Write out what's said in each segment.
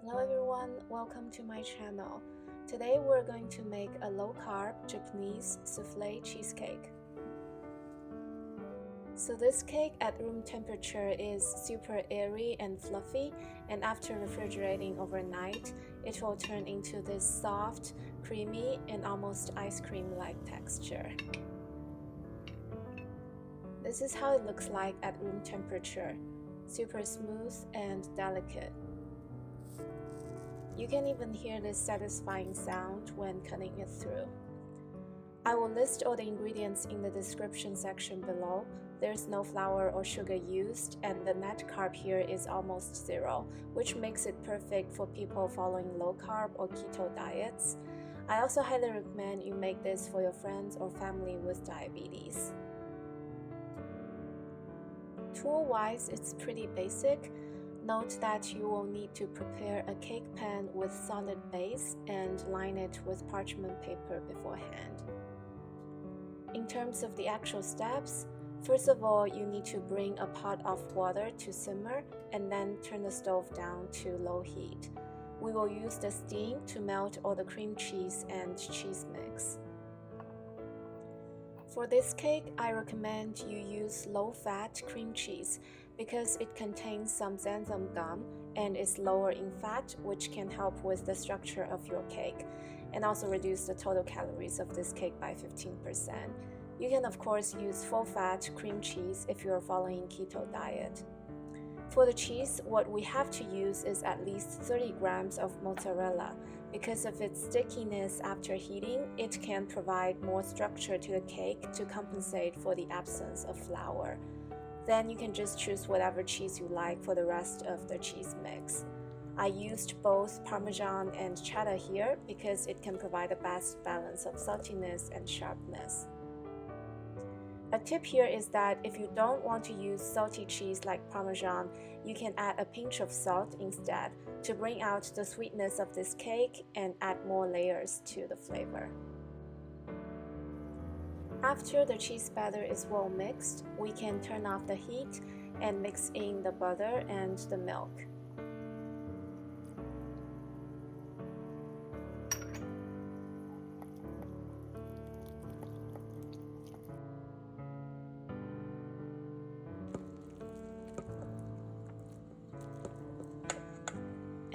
Hello everyone, welcome to my channel. Today we're going to make a low-carb Japanese souffle cheesecake. So this cake at room temperature is super airy and fluffy, and after refrigerating overnight, it will turn into this soft, creamy, and almost ice cream-like texture. This is how it looks like at room temperature, super smooth and delicate. You can even hear this satisfying sound when cutting it through. I will list all the ingredients in the description section below. There's no flour or sugar used, and the net carb here is almost zero, which makes it perfect for people following low carb or keto diets. I also highly recommend you make this for your friends or family with diabetes. Tool-wise, it's pretty basic. Note that you will need to prepare a cake pan with solid base and line it with parchment paper beforehand. In terms of the actual steps, first of all, you need to bring a pot of water to simmer and then turn the stove down to low heat. We will use the steam to melt all the cream cheese and cheese mix. For this cake, I recommend you use low-fat cream cheese because it contains some xanthan gum and is lower in fat, which can help with the structure of your cake and also reduce the total calories of this cake by 15%. You can of course use full-fat cream cheese if you're following keto diet. For the cheese, what we have to use is at least 30 grams of mozzarella. Because of its stickiness after heating, it can provide more structure to the cake to compensate for the absence of flour. Then you can just choose whatever cheese you like for the rest of the cheese mix. I used both Parmesan and cheddar here because it can provide the best balance of saltiness and sharpness. A tip here is that if you don't want to use salty cheese like Parmesan, you can add a pinch of salt instead to bring out the sweetness of this cake and add more layers to the flavor. After the cheese batter is well mixed, we can turn off the heat and mix in the butter and the milk.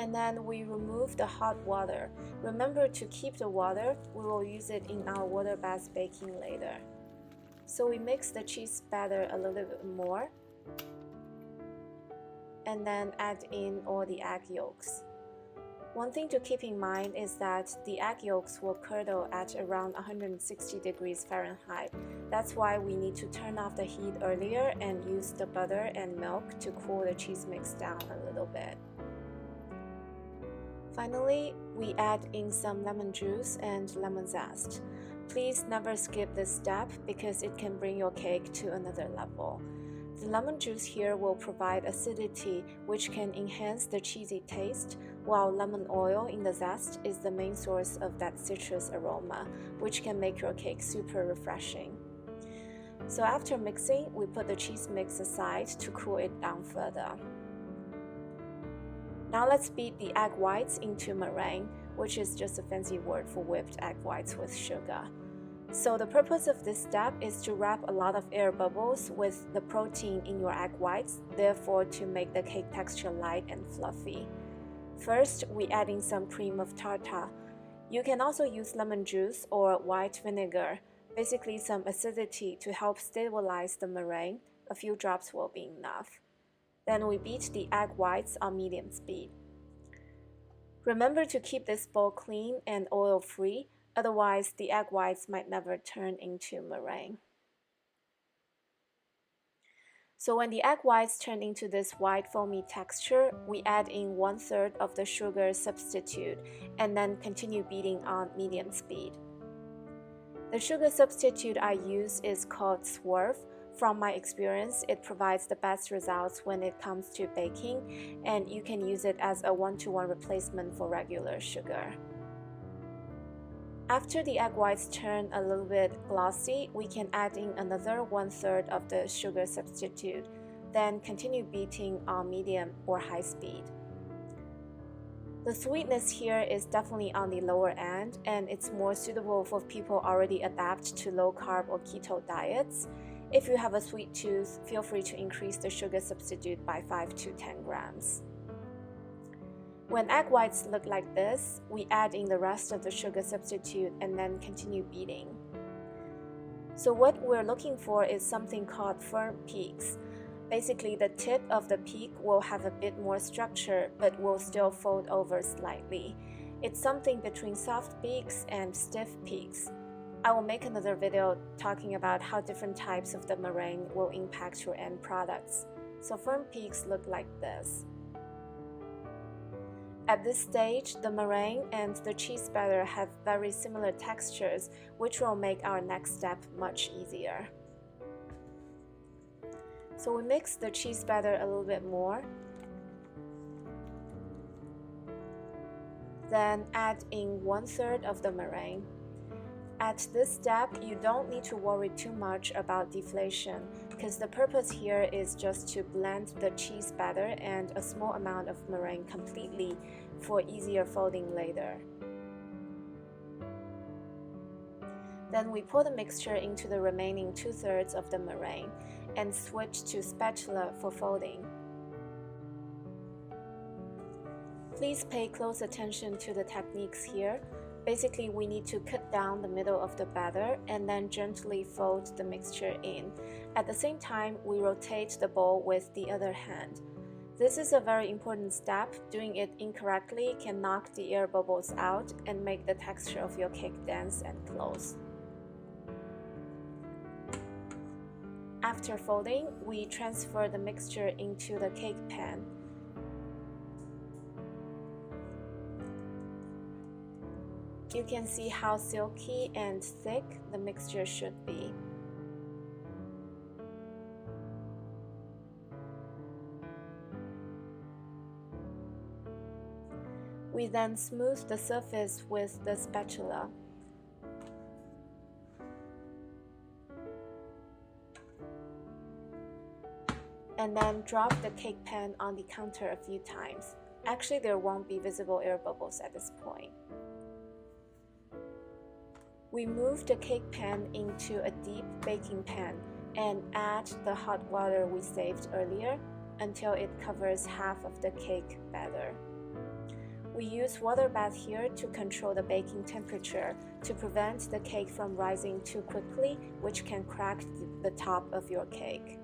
And then we remove the hot water. Remember to keep the water, we will use it in our water bath baking later. So we mix the cheese batter a little bit more and then add in all the egg yolks. One thing to keep in mind is that the egg yolks will curdle at around 160 degrees Fahrenheit. That's why we need to turn off the heat earlier and use the butter and milk to cool the cheese mix down a little bit. Finally, we add in some lemon juice and lemon zest. Please never skip this step because it can bring your cake to another level. The lemon juice here will provide acidity which can enhance the cheesy taste, while lemon oil in the zest is the main source of that citrus aroma, which can make your cake super refreshing. So after mixing, we put the cheese mix aside to cool it down further. Now let's beat the egg whites into meringue, which is just a fancy word for whipped egg whites with sugar. So the purpose of this step is to wrap a lot of air bubbles with the protein in your egg whites, therefore to make the cake texture light and fluffy. First, we add in some cream of tartar. You can also use lemon juice or white vinegar, basically some acidity to help stabilize the meringue. A few drops will be enough. Then we beat the egg whites on medium speed. Remember to keep this bowl clean and oil-free, otherwise the egg whites might never turn into meringue. So when the egg whites turn into this white foamy texture, we add in 1/3 of the sugar substitute and then continue beating on medium speed. The sugar substitute I use is called Souffle. From my experience, it provides the best results when it comes to baking, and you can use it as a one-to-one replacement for regular sugar. After the egg whites turn a little bit glossy, we can add in another 1/3 of the sugar substitute, then continue beating on medium or high speed. The sweetness here is definitely on the lower end, and it's more suitable for people already adapt to low carb or keto diets. If you have a sweet tooth, feel free to increase the sugar substitute by 5 to 10 grams. When egg whites look like this, we add in the rest of the sugar substitute and then continue beating. So what we're looking for is something called firm peaks. Basically, the tip of the peak will have a bit more structure, but will still fold over slightly. It's something between soft peaks and stiff peaks. I will make another video talking about how different types of the meringue will impact your end products. So firm peaks look like this. At this stage, the meringue and the cheese batter have very similar textures, which will make our next step much easier. So we mix the cheese batter a little bit more. Then add in 1/3 of the meringue. At this step, you don't need to worry too much about deflation because the purpose here is just to blend the cheese batter and a small amount of meringue completely for easier folding later. Then we pour the mixture into the remaining 2/3 of the meringue and switch to spatula for folding. Please pay close attention to the techniques here. Basically, we need to cut down the middle of the batter and then gently fold the mixture in. At the same time, we rotate the bowl with the other hand. This is a very important step. Doing it incorrectly can knock the air bubbles out and make the texture of your cake dense and close. After folding, we transfer the mixture into the cake pan. You can see how silky and thick the mixture should be. We then smooth the surface with the spatula. And then drop the cake pan on the counter a few times. Actually, there won't be visible air bubbles at this point. We move the cake pan into a deep baking pan and add the hot water we saved earlier until it covers half of the cake batter. We use water bath here to control the baking temperature to prevent the cake from rising too quickly, which can crack the top of your cake.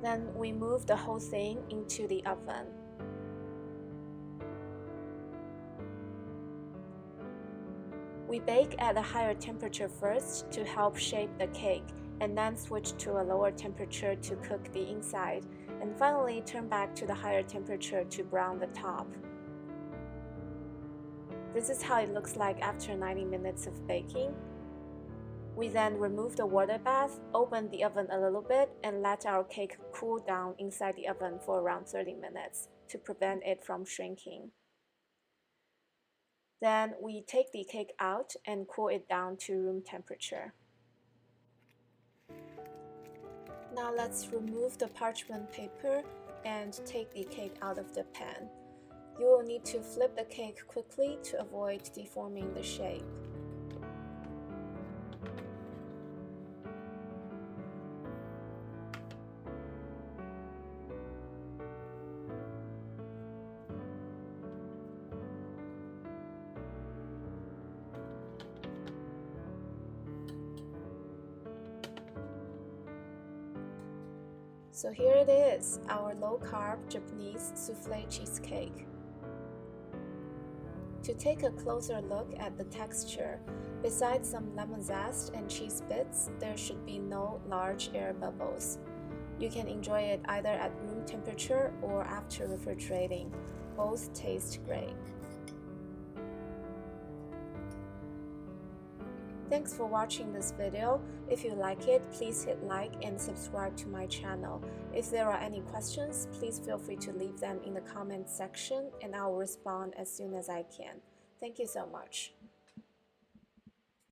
Then we move the whole thing into the oven. We bake at a higher temperature first to help shape the cake, and then switch to a lower temperature to cook the inside, and finally turn back to the higher temperature to brown the top. This is how it looks like after 90 minutes of baking. We then remove the water bath, open the oven a little bit, and let our cake cool down inside the oven for around 30 minutes to prevent it from shrinking. Then we take the cake out and cool it down to room temperature. Now let's remove the parchment paper and take the cake out of the pan. You will need to flip the cake quickly to avoid deforming the shape. So here it is, our low-carb Japanese souffle cheesecake. To take a closer look at the texture, besides some lemon zest and cheese bits, there should be no large air bubbles. You can enjoy it either at room temperature or after refrigerating. Both taste great. Thanks for watching this video. If you like it, please hit like and subscribe to my channel. If there are any questions, please feel free to leave them in the comment section and I will respond as soon as I can. Thank you so much.